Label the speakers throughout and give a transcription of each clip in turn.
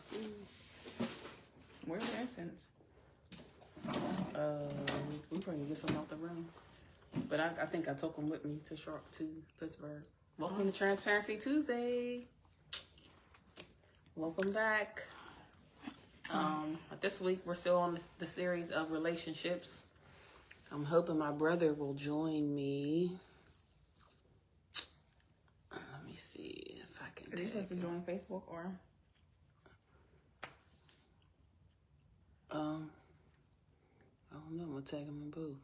Speaker 1: see.
Speaker 2: Where's Essence?
Speaker 1: We probably get some out the room. But I think I took them with me to Pittsburgh. Welcome to Transparency Tuesday. Welcome back. This week we're still on the series of relationships. I'm hoping my brother will join me. Let me see if I can.
Speaker 2: Is he supposed to join Facebook or?
Speaker 1: I don't know. I'm gonna tag him in both.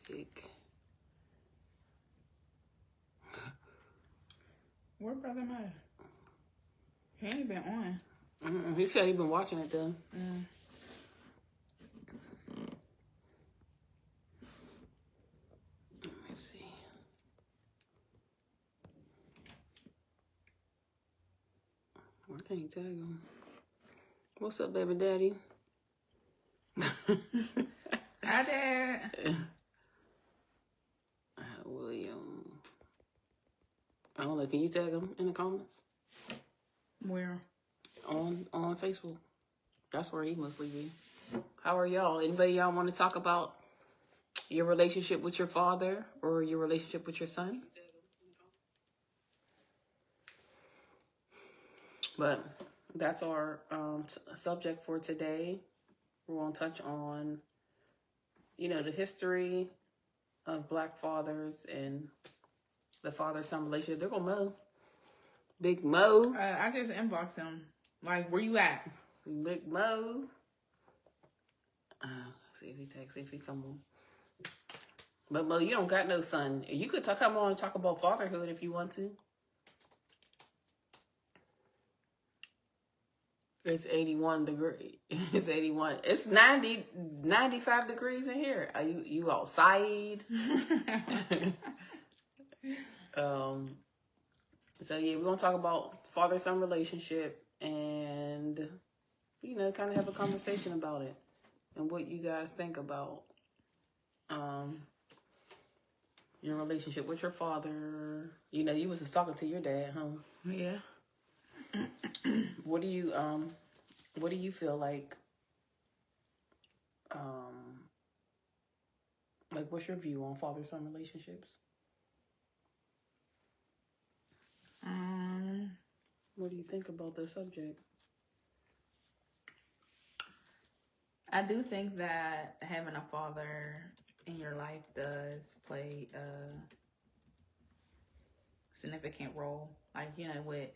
Speaker 1: Big.
Speaker 2: Where Brother Mo? He ain't been on.
Speaker 1: He said he been watching it though. Let me see. Where can you tag him? What's up, baby daddy?
Speaker 2: Hi, Dad.
Speaker 1: William. I don't know. Can you tag him in the comments?
Speaker 2: Where?
Speaker 1: On Facebook. That's where he mostly be. How are y'all? Anybody y'all want to talk about your relationship with your father or your relationship with your son? But that's our subject for today. We're going to touch on, the history of Black fathers and the father-son relationship. They're going to Mo. Big Mo.
Speaker 2: I just inboxed him. Like, where you at?
Speaker 1: Big Mo. See if he come on. But Mo, you don't got no son. You could come on and talk about fatherhood if you want to. It's 81 degrees. It's 81. It's 95 degrees in here. Are you outside? So yeah, we're gonna talk about father-son relationship and kind of have a conversation about it and what you guys think about your relationship with your father. You was just talking to your dad, huh?
Speaker 2: Yeah.
Speaker 1: What do you feel like what's your view on father-son relationships? What do you think about this subject?
Speaker 2: I do think that having a father in your life does play a significant role. Like, with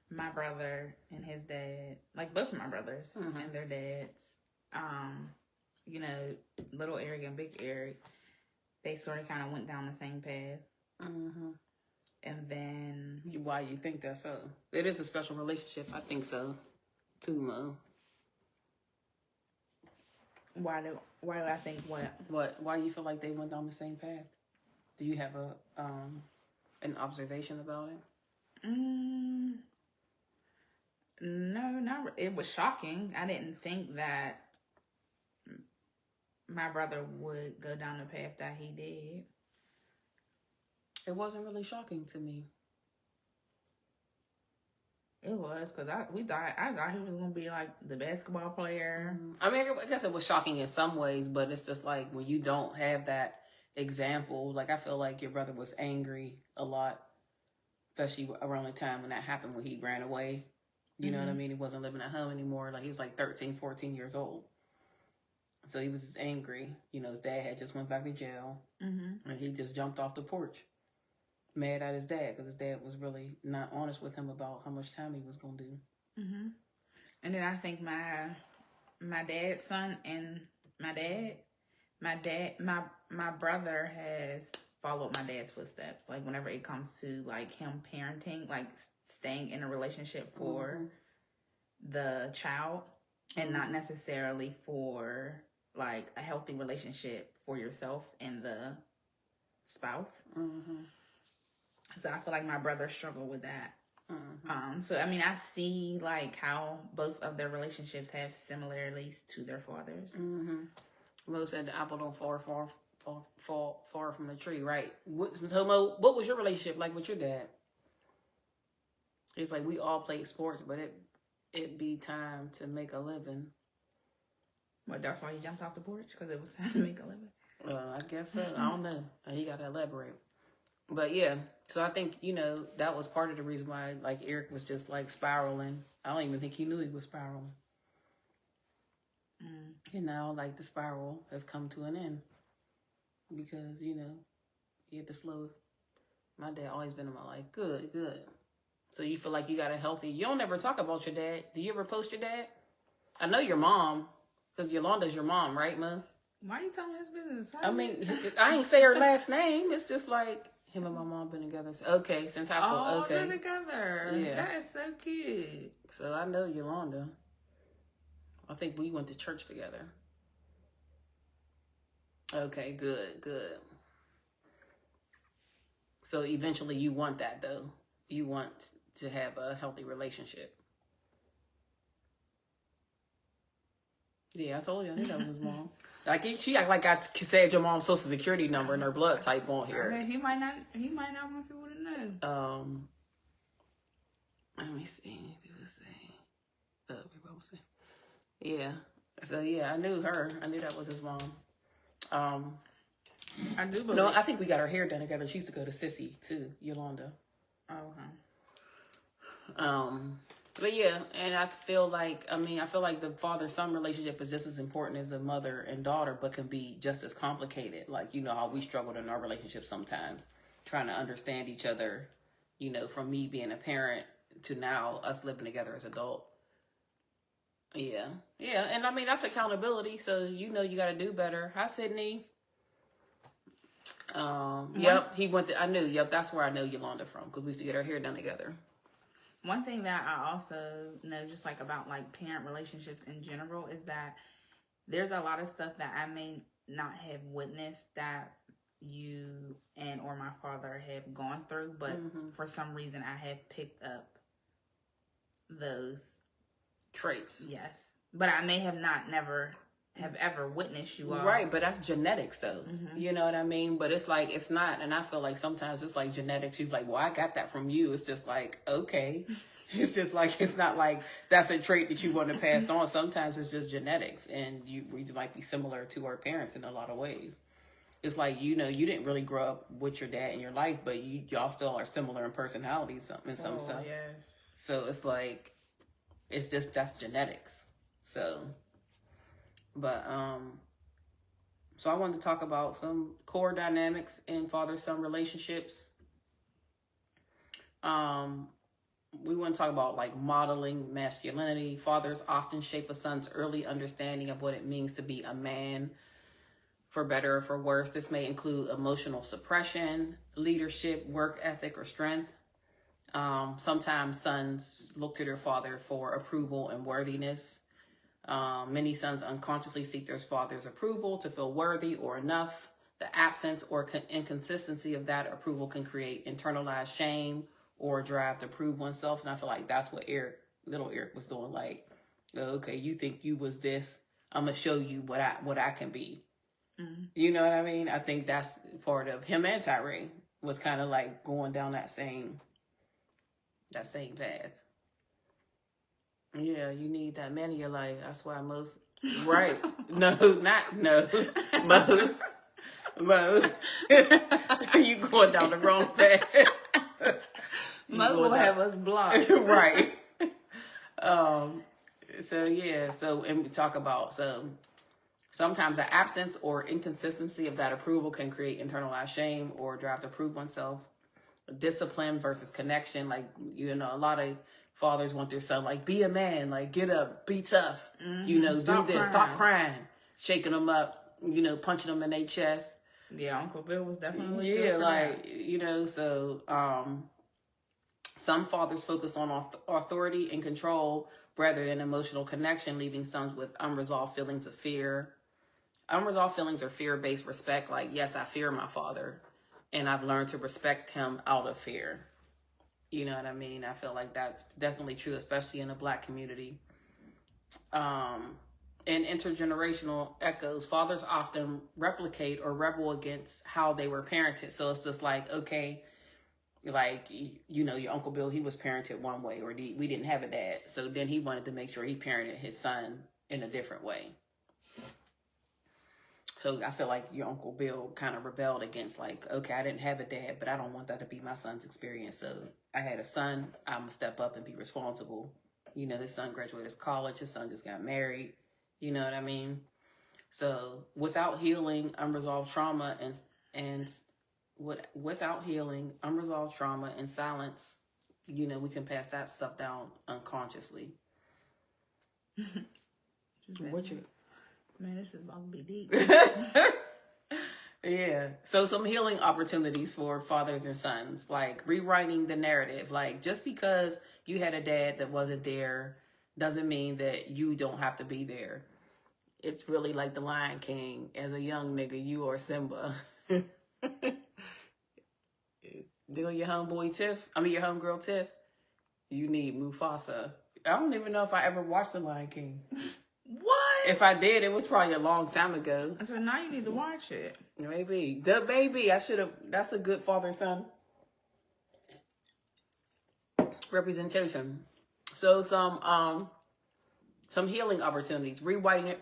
Speaker 2: my brother and his dad, like both of my brothers and their dads, little Eric and big Eric, they sort of kind of went down the same path. And then...
Speaker 1: Why you think that's so? It is a special relationship. I think so, too, Mo.
Speaker 2: Why do I think what?
Speaker 1: Why do you feel like they went down the same path? Do you have an observation about it?
Speaker 2: No, it was shocking. I didn't think that my brother would go down the path that he did.
Speaker 1: It wasn't really shocking to me.
Speaker 2: It was, because I thought he was going to be like the basketball player.
Speaker 1: I mean, I guess it was shocking in some ways, but it's just like when you don't have that example, like I feel like your brother was angry a lot, especially around the time when that happened, when he ran away. You know what I mean? He wasn't living at home anymore. Like he was like 13, 14 years old. So he was just angry. His dad had just went back to jail. And he just jumped off the porch, mad at his dad, because his dad was really not honest with him about how much time he was going to do.
Speaker 2: And then I think my dad's son and my brother has followed my dad's footsteps. Like whenever it comes to like him parenting, like staying in a relationship for the child and not necessarily for like a healthy relationship for yourself and the spouse. So I feel like my brother struggled with that. So I mean, I see like how both of their relationships have similarities to their fathers.
Speaker 1: Mo said the apple don't fall far from the tree, right? So Mo, what was your relationship like with your dad? It's like we all played sports, but it be time to make a living.
Speaker 2: Well, that's why he jumped off the porch, because it was time to make a living.
Speaker 1: I guess so. I don't know. He got to elaborate. But yeah, so I think, that was part of the reason why, like, Eric was just, like, spiraling. I don't even think he knew he was spiraling. And now, like, the spiral has come to an end. Because, he had to slow. My dad always been in my life. Good, good. So you feel like you got a healthy... You don't ever talk about your dad. Do you ever post your dad? I know your mom. Because Yolanda's your mom, right, Ma?
Speaker 2: Why are you telling his business?
Speaker 1: I mean, I ain't say her last name. It's just like... Him and my mom been together. Okay, since high school.
Speaker 2: Oh,
Speaker 1: okay.
Speaker 2: they're together. Yeah. That is so cute.
Speaker 1: So I know Yolanda. I think we went to church together. Okay, good, good. So eventually you want that, though. You want to have a healthy relationship. Yeah, I told you. I knew that was his mom. Like she act like I said your mom's social security number and her blood type on here.
Speaker 2: I mean, he might not want people to know.
Speaker 1: Let me see. Yeah. So yeah, I knew her. I knew that was his mom.
Speaker 2: I do believe.
Speaker 1: No, I think we got her hair done together. She used to go to Sissy too, Yolanda.
Speaker 2: Oh,
Speaker 1: But yeah, and I feel like the father-son relationship is just as important as a mother and daughter, but can be just as complicated. Like, how we struggled in our relationship sometimes, trying to understand each other, from me being a parent to now us living together as adult. Yeah. Yeah. And I mean, that's accountability. So, you got to do better. Hi, Sydney. Yep. He went to, I knew, yep. That's where I know Yolanda from, because we used to get our hair done together.
Speaker 2: One thing that I also know, just like about like parent relationships in general, is that there's a lot of stuff that I may not have witnessed that you and or my father have gone through, but for some reason I have picked up those
Speaker 1: traits.
Speaker 2: Yes. But I may have never have ever witnessed you all.
Speaker 1: Right, but that's genetics though. You know what I mean? But it's like, it's not, and I feel like sometimes it's like genetics. You're like, well, I got that from you. It's just like, okay. It's just like, it's not like that's a trait that you want to pass on. Sometimes it's just genetics, and we might be similar to our parents in a lot of ways. It's like, you didn't really grow up with your dad in your life, but y'all still are similar in personalities in some stuff.
Speaker 2: Yes.
Speaker 1: So it's like, it's just, that's genetics. So, but, so I wanted to talk about some core dynamics in father-son relationships. We want to talk about like modeling masculinity. Fathers often shape a son's early understanding of what it means to be a man, for better or for worse. This may include emotional suppression, leadership, work ethic, or strength. Sometimes sons look to their father for approval and worthiness. Many sons unconsciously seek their father's approval to feel worthy or enough. The absence or inconsistency of that approval can create internalized shame or drive to prove oneself. And I feel like that's what little Eric was doing. Like, okay, you think you was this, I'm gonna show you what I can be. You know what I mean? I think that's part of him, and Tyree was kind of like going down that same path. Yeah, you need that man in your life. That's why most... Right. No. Mo. You going down the wrong path.
Speaker 2: Mo will have us blocked.
Speaker 1: Right. And we talk about, sometimes the absence or inconsistency of that approval can create internalized shame or drive to prove oneself. Discipline versus connection. Like, a lot of fathers want their son, like, be a man, like, get up, be tough, do this, stop crying, shaking them up, punching them in their chest.
Speaker 2: Yeah, Uncle Bill was definitely
Speaker 1: good for that. So some fathers focus on authority and control rather than emotional connection, leaving sons with unresolved feelings of fear. Unresolved feelings are fear-based respect. Like, yes, I fear my father, and I've learned to respect him out of fear. You know what I mean? I feel like that's definitely true, especially in the Black community. And intergenerational echoes. Fathers often replicate or rebel against how they were parented. So it's just like, okay, like, you know, your Uncle Bill, he was parented one way, or we didn't have a dad. So then he wanted to make sure he parented his son in a different way. So I feel like your Uncle Bill kind of rebelled against, like, okay, I didn't have a dad, but I don't want that to be my son's experience. So I had a son. I'm going to step up and be responsible. You know, his son graduated college. His son just got married. You know what I mean? So without healing unresolved trauma without healing unresolved trauma and silence, you know, we can pass that stuff down unconsciously. What you...
Speaker 2: Man, this is about to be deep.
Speaker 1: Yeah. So some healing opportunities for fathers and sons, like rewriting the narrative. Like, just because you had a dad that wasn't there doesn't mean that you don't have to be there. It's really like the Lion King. As a young nigga, you are Simba. Deal your homegirl Tiff. You need Mufasa. I don't even know if I ever watched the Lion King.
Speaker 2: What?
Speaker 1: If I did, it was probably a long time ago.
Speaker 2: So now you need to watch it.
Speaker 1: Maybe. The baby. I should have. That's a good father-son representation. So some healing opportunities. Rewriting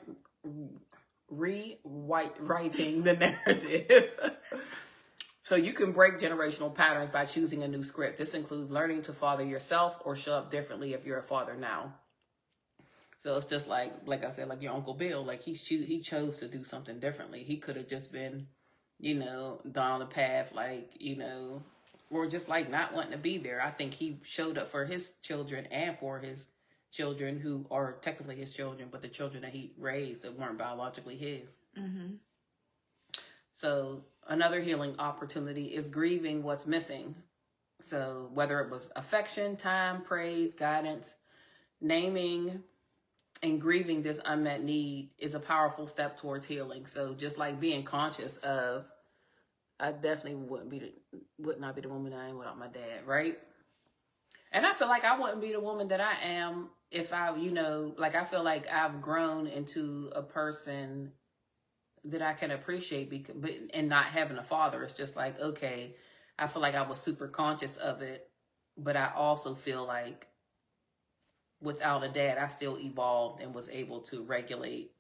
Speaker 1: the narrative. So you can break generational patterns by choosing a new script. This includes learning to father yourself or show up differently if you're a father now. So it's just like I said, like your Uncle Bill, like he chose to do something differently. He could have just been, you know, down the path, like, you know, or just like not wanting to be there. I think he showed up for his children and for his children who are technically his children, but the children that he raised that weren't biologically his. Mm-hmm. So another healing opportunity is grieving what's missing. So whether it was affection, time, praise, guidance, naming and grieving this unmet need is a powerful step towards healing. So just like being conscious of, I definitely would not be the woman I am without my dad, right? And I feel like I wouldn't be the woman that I am if I, you know, like I feel like I've grown into a person that I can appreciate and not having a father. It's just like, okay, I feel like I was super conscious of it, but I also feel like without a dad, I still evolved and was able to regulate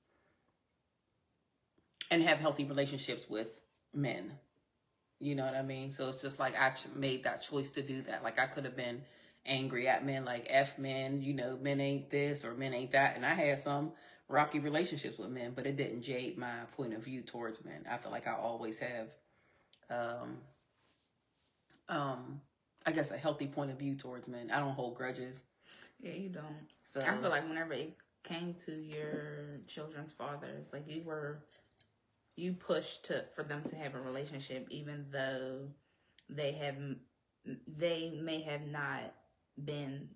Speaker 1: and have healthy relationships with men. You know what I mean? So it's just like I made that choice to do that. Like I could have been angry at men, like F men, you know, men ain't this or men ain't that. And I had some rocky relationships with men, but it didn't jade my point of view towards men. I feel like I always have, I guess, a healthy point of view towards men. I don't hold grudges.
Speaker 2: Yeah, you don't. So I feel like whenever it came to your children's fathers, like you pushed for them to have a relationship, even though they may have not been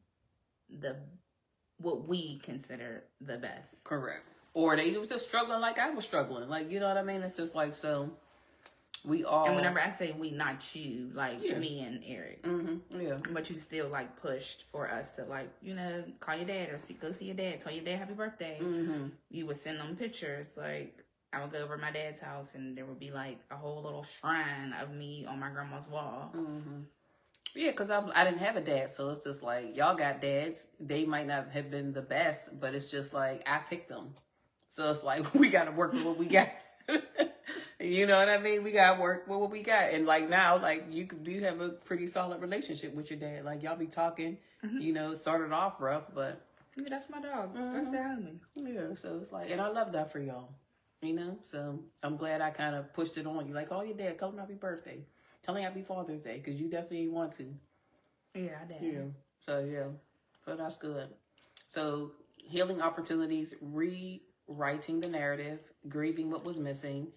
Speaker 2: what we consider the best. Correct.
Speaker 1: Or they were just struggling like I was struggling. Like, you know what I mean? It's just like, so we all...
Speaker 2: And whenever I say we, not you, like me and Eric.
Speaker 1: Mm-hmm. Yeah.
Speaker 2: But you still like pushed for us to like, you know, call your dad or go see your dad. Tell your dad happy birthday. Mm-hmm. You would send them pictures. Like, I would go over to my dad's house and there would be like a whole little shrine of me on my grandma's wall.
Speaker 1: Mm-hmm. Yeah, because I didn't have a dad, so it's just like, y'all got dads. They might not have been the best, but it's just like, I picked them. So it's like, we got to work with what we got. You know what I mean? We got to work with what we got. And like now, like you have a pretty solid relationship with your dad. Like y'all be talking, you know, started off rough, but.
Speaker 2: Yeah, that's my dog. That's that homie.
Speaker 1: Yeah, so it's like, and I love that for y'all, you know? So I'm glad I kind of pushed it on you. Like, oh, your dad, tell him happy birthday. Tell him happy Father's Day, because you definitely want to.
Speaker 2: Yeah, I did.
Speaker 1: Yeah. So that's good. So healing opportunities, rewriting the narrative, grieving what was missing,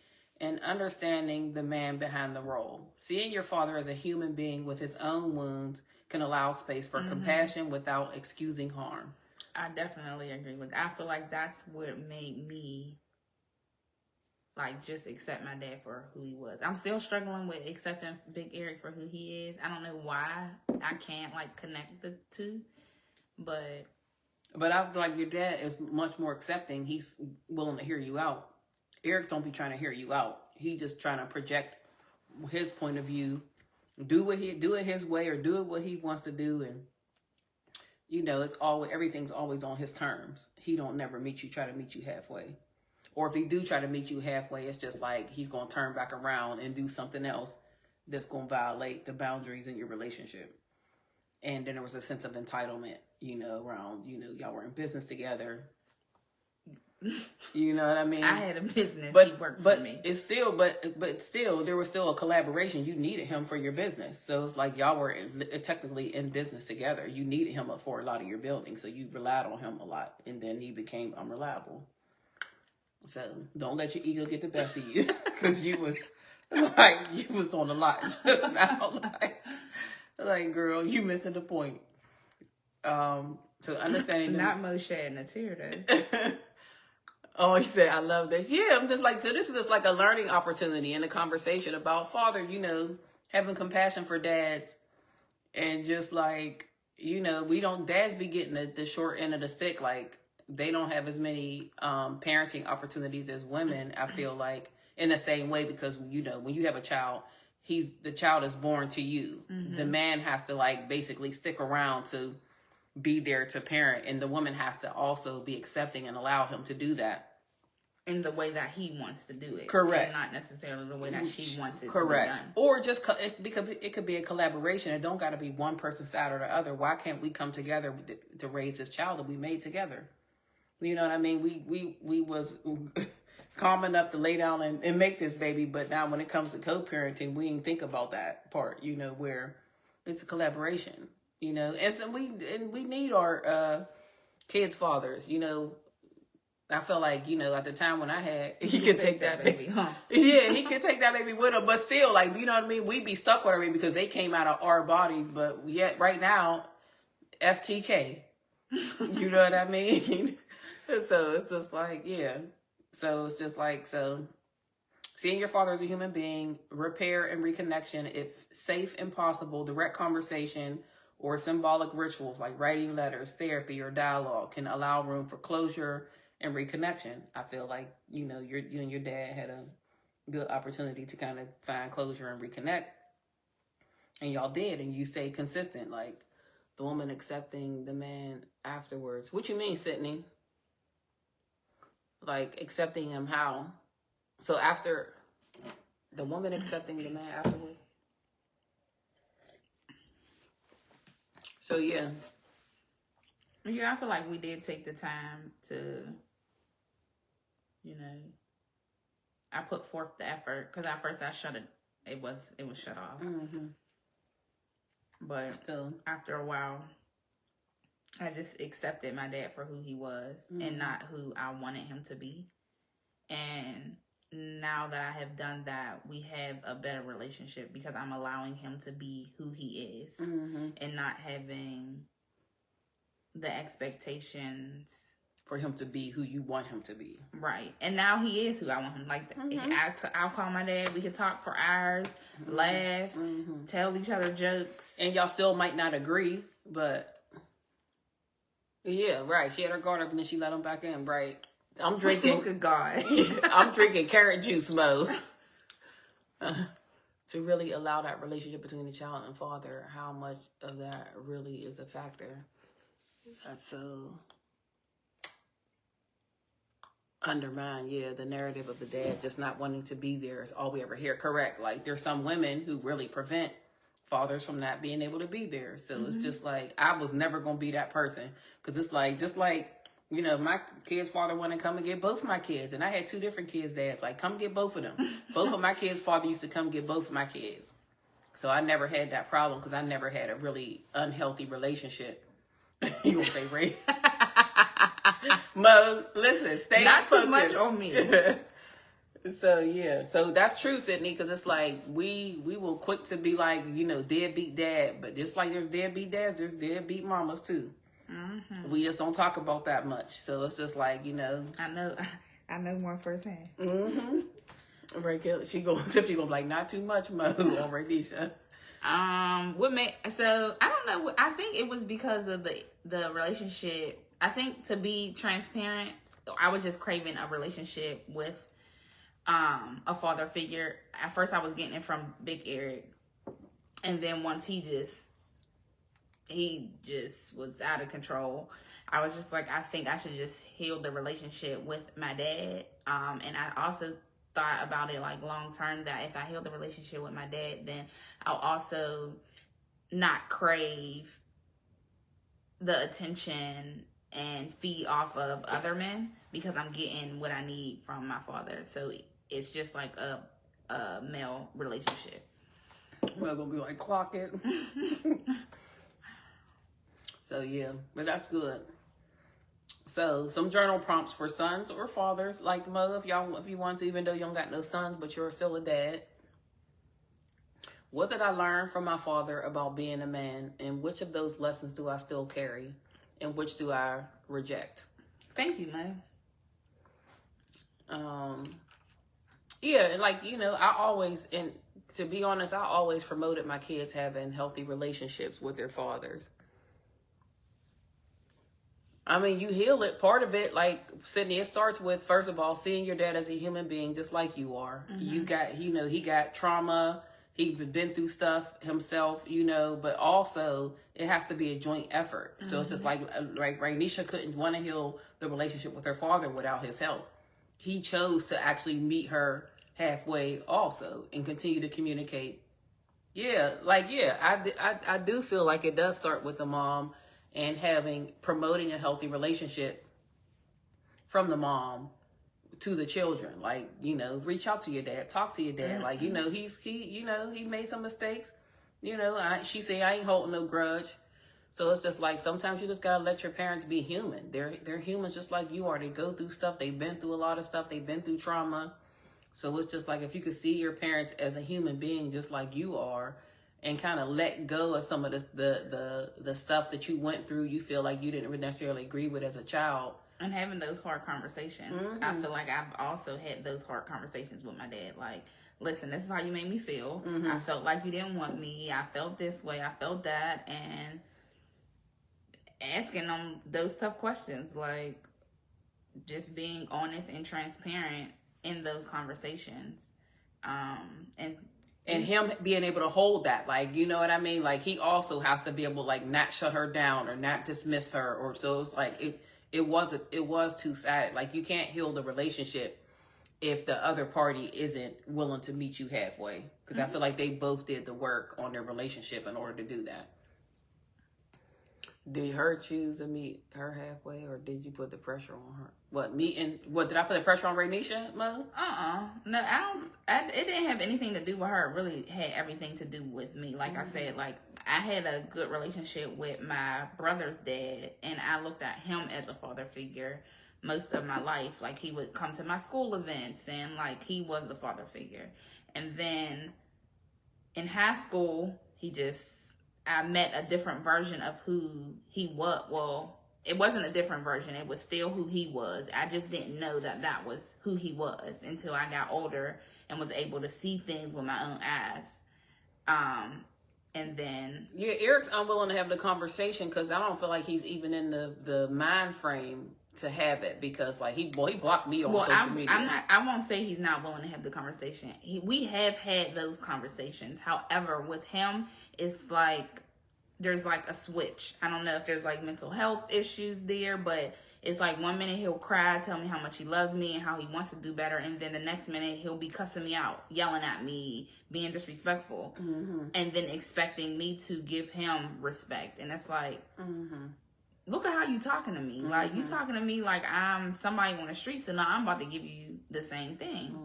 Speaker 1: and understanding the man behind the role. Seeing your father as a human being with his own wounds can allow space for compassion without excusing harm.
Speaker 2: I definitely agree with that. I feel like that's what made me like just accept my dad for who he was. I'm still struggling with accepting Big Eric for who he is. I don't know why I can't like connect the two, but
Speaker 1: I feel like your dad is much more accepting. He's willing to hear you out. Eric don't be trying to hear you out. He just trying to project his point of view do it his way, or do it what he wants to do. And it's always, everything's always on his terms. He don't never try to meet you halfway. Or if he do try to meet you halfway, it's just like he's going to turn back around and do something else that's going to violate the boundaries in your relationship. And then there was a sense of entitlement, around, y'all were in business together. You know what I mean?
Speaker 2: I had a business.
Speaker 1: But
Speaker 2: he worked
Speaker 1: but
Speaker 2: for me.
Speaker 1: It's still, but still, there was still a collaboration. You needed him for your business, so it's like y'all were technically in business together. You needed him for a lot of your building, so you relied on him a lot, and then he became unreliable. So don't let your ego get the best of you, because you was on a lot just now, like girl, you missing the point. So understanding
Speaker 2: not Moshe and a tear though.
Speaker 1: Oh, he said, I love this. Yeah, I'm just like, so this is just like a learning opportunity and a conversation about father, having compassion for dads. And just like, dads be getting the short end of the stick. Like, they don't have as many parenting opportunities as women, I feel like, in the same way, because, when you have a child, the child is born to you. Mm-hmm. The man has to like basically stick around to be there to parent, and the woman has to also be accepting and allow him to do that
Speaker 2: in the way that he wants to do it.
Speaker 1: Correct.
Speaker 2: And not necessarily the way that she wants it
Speaker 1: Correct.
Speaker 2: to be done.
Speaker 1: Or just it could be a collaboration. It don't got to be one person's side or the other. Why can't we come together to raise this child that we made together? You know what I mean? We was calm enough to lay down and make this baby, but now when it comes to co-parenting, we didn't think about that part, where it's a collaboration. And so we need our kids' fathers. I feel like, at the time when I had, he could take that baby, huh? Yeah, he could take that baby with him, but still, like, you know what I mean? We'd be stuck with her because they came out of our bodies, but yet right now, FTK. You know what I mean? So it's just like, yeah. So it's just like, seeing your father as a human being, repair and reconnection, if safe and possible, direct conversation, or symbolic rituals like writing letters, therapy, or dialogue can allow room for closure and reconnection. I feel like, you and your dad had a good opportunity to kind of find closure and reconnect. And y'all did, and you stayed consistent. Like, the woman accepting the man afterwards. What you mean, Sydney? Like, accepting him how? So after the woman accepting the man afterwards? So, yeah.
Speaker 2: Yeah, I feel like we did take the time to, I put forth the effort, because at first I shut it. It was shut off. Mm-hmm. But after a while, I just accepted my dad for who he was, mm-hmm. and not who I wanted him to be. And now that I have done that, we have a better relationship because I'm allowing him to be who he is, mm-hmm. and not having the expectations
Speaker 1: for him to be who you want him to be.
Speaker 2: Right. And now he is who I want him. Like, mm-hmm. I'll call my dad. We can talk for hours, mm-hmm. laugh, mm-hmm. tell each other jokes.
Speaker 1: And y'all still might not agree, but yeah, right. She had her guard up and then she let him back in, right? I'm drinking.
Speaker 2: Good God.
Speaker 1: I'm drinking carrot juice, Mo. To really allow that relationship between the child and father, how much of that really is a factor. That's so undermine, the narrative of the dad just not wanting to be there is all we ever hear. Correct. Like, there's some women who really prevent fathers from not being able to be there. So mm-hmm. It's just like, I was never going to be that person. Because it's like, just like, my kid's father wanted to come and get both my kids. And I had two different kids' dads. Like, come get both of them. Both of my kids' father used to come get both of my kids. So I never had that problem because I never had a really unhealthy relationship. You gonna say Ray? Mo, listen, stay
Speaker 2: not
Speaker 1: focused.
Speaker 2: Too much on me.
Speaker 1: So that's true, Sydney, because it's like we will quick to be like, deadbeat dad, but just like there's deadbeat dads, there's deadbeat mamas too. Mm-hmm. We just don't talk about that much, so it's just like
Speaker 2: I know more firsthand.
Speaker 1: Mm-hmm. Right, she gonna be like, not too much, Mo, on Radisha.
Speaker 2: So I don't know. I think it was because of the relationship. I think, to be transparent, I was just craving a relationship with a father figure. At first I was getting it from Big Eric, And then once he just was out of control, I was just like, I think I should just heal the relationship with my dad. And I also thought about it like long term, that if I heal the relationship with my dad, then I'll also not crave the attention and feed off of other men, because I'm getting what I need from my father. So it's just like a male relationship.
Speaker 1: We're gonna be like, clock it. So yeah, but that's good. So some journal prompts for sons or fathers, like Mo, if you want to, even though you don't got no sons, but you're still a dad. What did I learn from my father about being a man, and which of those lessons do I still carry, and which do I reject?
Speaker 2: Thank you, Mo.
Speaker 1: Yeah, and like, you know, and to be honest, I always promoted my kids having healthy relationships with their fathers. I mean, you heal it. Part of it, like Sydney, it starts with, first of all, seeing your dad as a human being, just like you are. Mm-hmm. You got, you know, he got trauma. He's been through stuff himself, you know, but also it has to be a joint effort. Mm-hmm. So it's just like Rainisha couldn't want to heal the relationship with her father without his help. He chose to actually meet her halfway also and continue to communicate. Yeah, I do feel like it does start with the mom, and promoting a healthy relationship from the mom to the children. Like, you know, reach out to your dad, talk to your dad. Mm-hmm. Like, you know, he made some mistakes. You know, she say, I ain't holding no grudge. So it's just like, sometimes you just gotta let your parents be human. They're humans just like you are. They go through stuff. They've been through a lot of stuff. They've been through trauma. So it's just like, if you could see your parents as a human being just like you are, and kind of let go of some of the stuff that you went through, you feel like you didn't necessarily agree with as a child. And
Speaker 2: having those hard conversations. Mm-hmm. I feel like I've also had those hard conversations with my dad. Like, listen, this is how you made me feel. Mm-hmm. I felt like you didn't want me. I felt this way. I felt that. And asking them those tough questions, like just being honest and transparent in those conversations.
Speaker 1: And him being able to hold that, like, you know what I mean? Like, he also has to be able to, like, not shut her down or not dismiss her. Or so it's like, it was two-sided. Like, you can't heal the relationship if the other party isn't willing to meet you halfway. Because I feel like they both did the work on their relationship in order to do that. Did her choose to meet her halfway, or did you put the pressure on her? What did I put the pressure on Rainisha, Mo?
Speaker 2: No, it didn't have anything to do with her. It really had everything to do with me. Like I said, like, I had a good relationship with my brother's dad, and I looked at him as a father figure most of my life. Like, he would come to my school events, and like, he was the father figure. And then in high school, I met a different version of who he was. Well, it wasn't a different version. It was still who he was. I just didn't know that was who he was until I got older and was able to see things with my own eyes. And then...
Speaker 1: Yeah, Eric's unwilling to have the conversation because I don't feel like he's even in the mind frame to have it, because like he blocked me on social media.
Speaker 2: I won't say he's not willing to have the conversation. We have had those conversations. However, with him, it's like there's like a switch. I don't know if there's like mental health issues there, but it's like 1 minute he'll cry, tell me how much he loves me and how he wants to do better, and then the next minute he'll be cussing me out, yelling at me, being disrespectful, and then expecting me to give him respect. And it's like, look at how you talking to me. Like, you talking to me like I'm somebody on the street, so now I'm about to give you the same thing.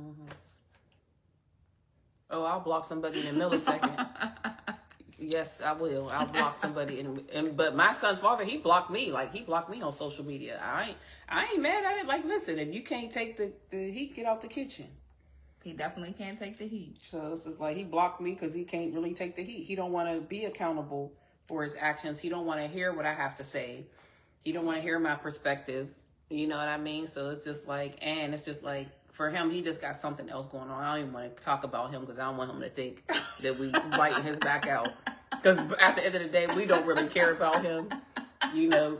Speaker 1: Oh, I'll block somebody in a millisecond. Yes, I will. I'll block somebody. But my son's father, he blocked me. Like, he blocked me on social media. I ain't mad at it. Like, listen, if you can't take the heat, get out the kitchen.
Speaker 2: He definitely can't take the heat.
Speaker 1: So it's just like, he blocked me because he can't really take the heat. He don't want to be accountable for his actions. He don't want to hear what I have to say. He don't want to hear my perspective. You know what I mean? So it's just like, for him, he just got something else going on. I don't even want to talk about him because I don't want him to think that we biting his back out. Because at the end of the day, we don't really care about him. You know,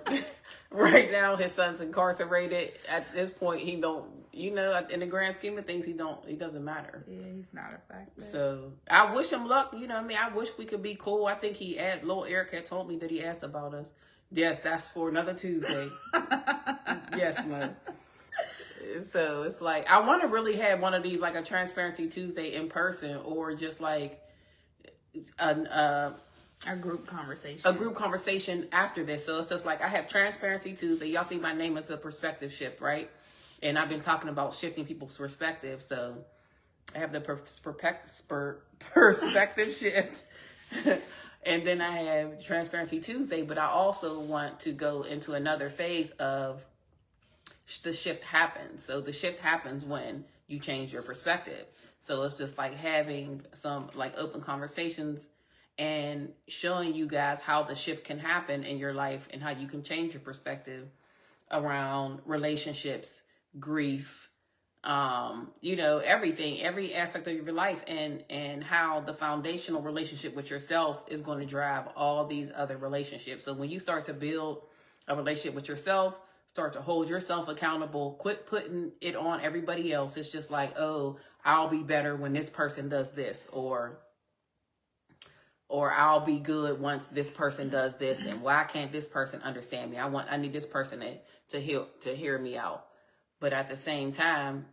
Speaker 1: right now his son's incarcerated. At this point, he don't you know, in the grand scheme of things, he doesn't matter.
Speaker 2: Yeah, he's not a factor.
Speaker 1: So I wish him luck. You know what I mean? I wish we could be cool. I think Lil Eric had told me that he asked about us. Yes, that's for another Tuesday. Yes, Mo. So it's like, I want to really have one of these, like a Transparency Tuesday in person, or just like
Speaker 2: a group conversation.
Speaker 1: A group conversation after this. So it's just like, I have Transparency Tuesday. Y'all see my name is a perspective shift, right? And I've been talking about shifting people's perspective. So I have the perspective shift. And then I have Transparency Tuesday, but I also want to go into another phase of the shift happens. So the shift happens when you change your perspective. So it's just like having some like open conversations and showing you guys how the shift can happen in your life and how you can change your perspective around relationships, grief, you know, everything, every aspect of your life, and how the foundational relationship with yourself is going to drive all these other relationships. So when you start to build a relationship with yourself, start to hold yourself accountable, quit putting it on everybody else. It's just like, oh, I'll be better when this person does this, or I'll be good once this person does this, and why can't this person understand me? I need this person to hear me out. But at the same time,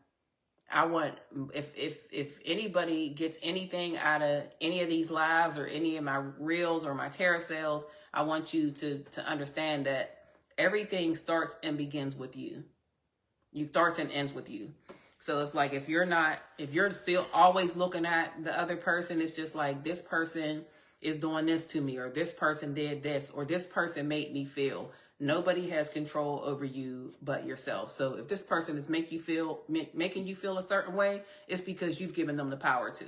Speaker 1: I want, if anybody gets anything out of any of these lives or any of my reels or my carousels, I want you to understand that everything starts and begins with you. You starts and ends with you. So it's like, if you're still always looking at the other person, it's just like, this person is doing this to me, or this person did this, or this person made me feel. Nobody has control over you but yourself. So if this person is making you feel a certain way, it's because you've given them the power to.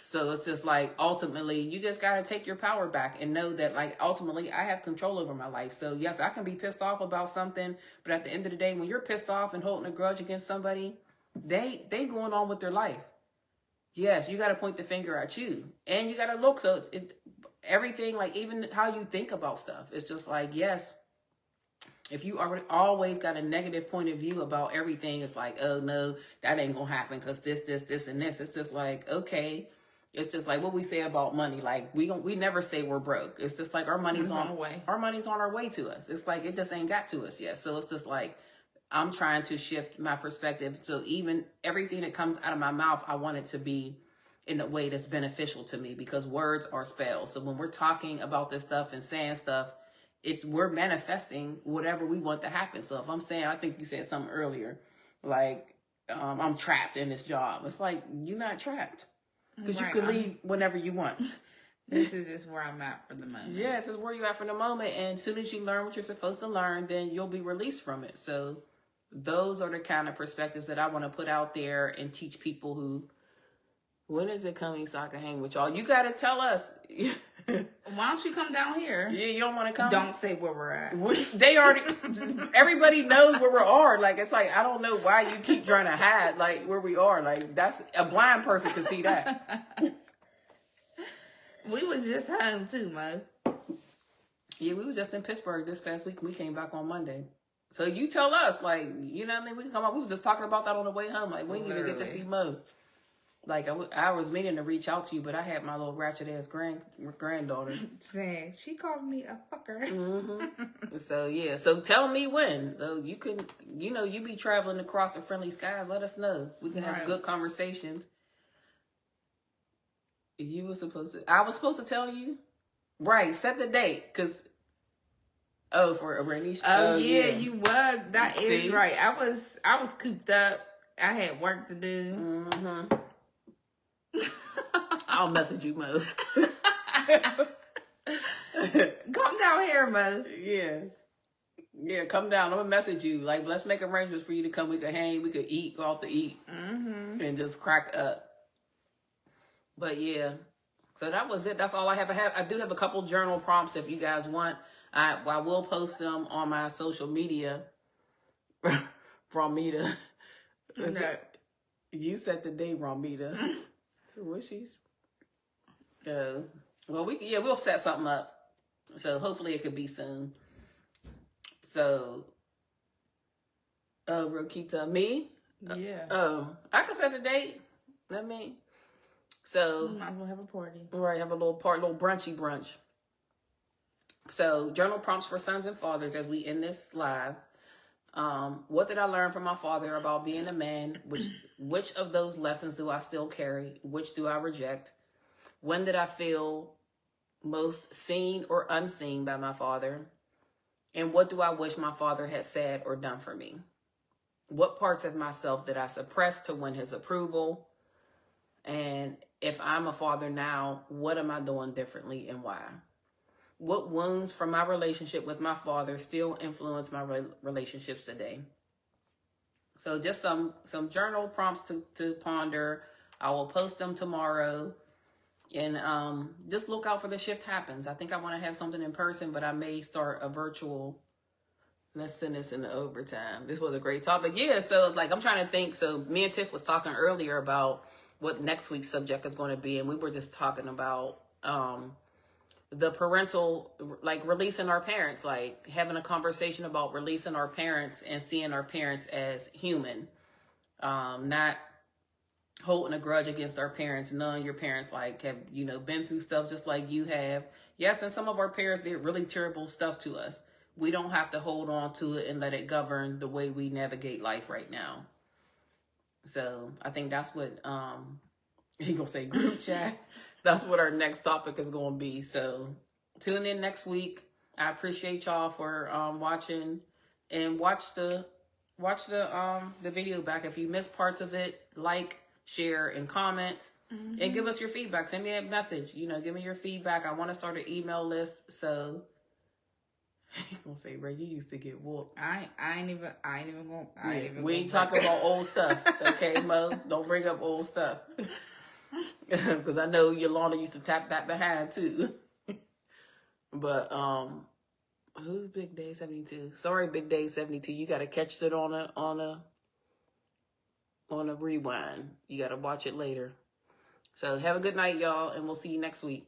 Speaker 1: So it's just like, ultimately, you just got to take your power back and know that, like, ultimately, I have control over my life. So yes, I can be pissed off about something, but at the end of the day, when you're pissed off and holding a grudge against somebody, they going on with their life. Yes, you got to point the finger at you, and you got to look. So everything, like even how you think about stuff, it's just like, yes, if you always got a negative point of view about everything, it's like, oh no, that ain't gonna happen because this, and this. It's just like, okay. It's just like what we say about money. Like we never say we're broke. It's just like our money's on the way. Our money's on our way to us. It's like it just ain't got to us yet. So it's just like, I'm trying to shift my perspective. So even everything that comes out of my mouth, I want it to be in a way that's beneficial to me, because words are spells. So when we're talking about this stuff and saying stuff, we're manifesting whatever we want to happen. So if I'm saying, I think you said something earlier, like I'm trapped in this job. It's like, you're not trapped, because you can leave whenever you want.
Speaker 2: This is just where I'm at for the moment.
Speaker 1: Yeah, this is where you're at for the moment. And as soon as you learn what you're supposed to learn, then you'll be released from it. So those are the kind of perspectives that I want to put out there and teach people who, when is it coming so I can hang with y'all? You got to tell us.
Speaker 2: Why don't you come down here?
Speaker 1: Yeah, you don't want to come?
Speaker 2: Don't say where we're at.
Speaker 1: They already, everybody knows where we are. Like, it's like, I don't know why you keep trying to hide, like, where we are. Like, that's, a blind person can see that.
Speaker 2: We was just home too, Mo.
Speaker 1: Yeah, we was just in Pittsburgh this past week. We came back on Monday. So you tell us, like, you know what I mean? We can come up. We was just talking about that on the way home. Like, we didn't even get to see Mo. Like, I was meaning to reach out to you, but I had my little ratchet-ass granddaughter.
Speaker 2: Saying, she calls me a fucker.
Speaker 1: Mm-hmm. So, yeah. So, tell me when. So you can, you know, you be traveling across the friendly skies. Let us know. We can have good conversations. I was supposed to tell you? Right. Set the date. Because, for a rainy show.
Speaker 2: Oh, yeah, you was. That is right. I was cooped up. I had work to do.
Speaker 1: Mm-hmm. I'll message you, Mo.
Speaker 2: Come down here, Mo.
Speaker 1: Yeah, come down. I'm gonna message you. Like, let's make arrangements for you to come. We could hang. We could eat. Go out to eat, and just crack up. But yeah, so that was it. That's all I have. I do have a couple journal prompts if you guys want. I will post them on my social media. Romita. You set the day, Romita. Wishies. Well, we'll set something up. So hopefully it could be soon. So, Rokita, me?
Speaker 2: Yeah.
Speaker 1: Oh, I could set the date. I mean, so
Speaker 2: You might as well have a party.
Speaker 1: Right, have a little brunchy brunch. So, journal prompts for sons and fathers as we end this live. What did I learn from my father about being a man? Which of those lessons do I still carry? Which do I reject? When did I feel most seen or unseen by my father? And what do I wish my father had said or done for me? What parts of myself did I suppress to win his approval? And if I'm a father now, what am I doing differently and why? What wounds from my relationship with my father still influence my relationships today? So just some journal prompts to ponder. I will post them tomorrow. And just look out for the Shift Happens. I think I want to have something in person, but I may start a virtual. Let's send this into overtime. This was a great topic. Yeah, so like I'm trying to think. So me and Tiff was talking earlier about what next week's subject is going to be, and we were just talking about the parental, like releasing our parents, like having a conversation about releasing our parents and seeing our parents as human, not holding a grudge against our parents, knowing your parents like have, been through stuff just like you have. Yes, and some of our parents did really terrible stuff to us. We don't have to hold on to it and let it govern the way we navigate life right now. So I think that's what he gonna say group chat. That's what our next topic is gonna be. So tune in next week. I appreciate y'all for watching, and watch the video back. If you missed parts of it, like, share, and comment, and give us your feedback. Send me a message. Give me your feedback. I want to start an email list. So he's gonna say, Ray, you used to get whooped.
Speaker 2: I ain't even gonna.
Speaker 1: We ain't talking about old stuff, okay, Mo? Don't bring up old stuff. Because I know Yolanda used to tap that behind too. But who's Big Day 72? Sorry, Big Day 72. You gotta catch it on a rewind. You gotta watch it later. So have a good night, y'all, and we'll see you next week.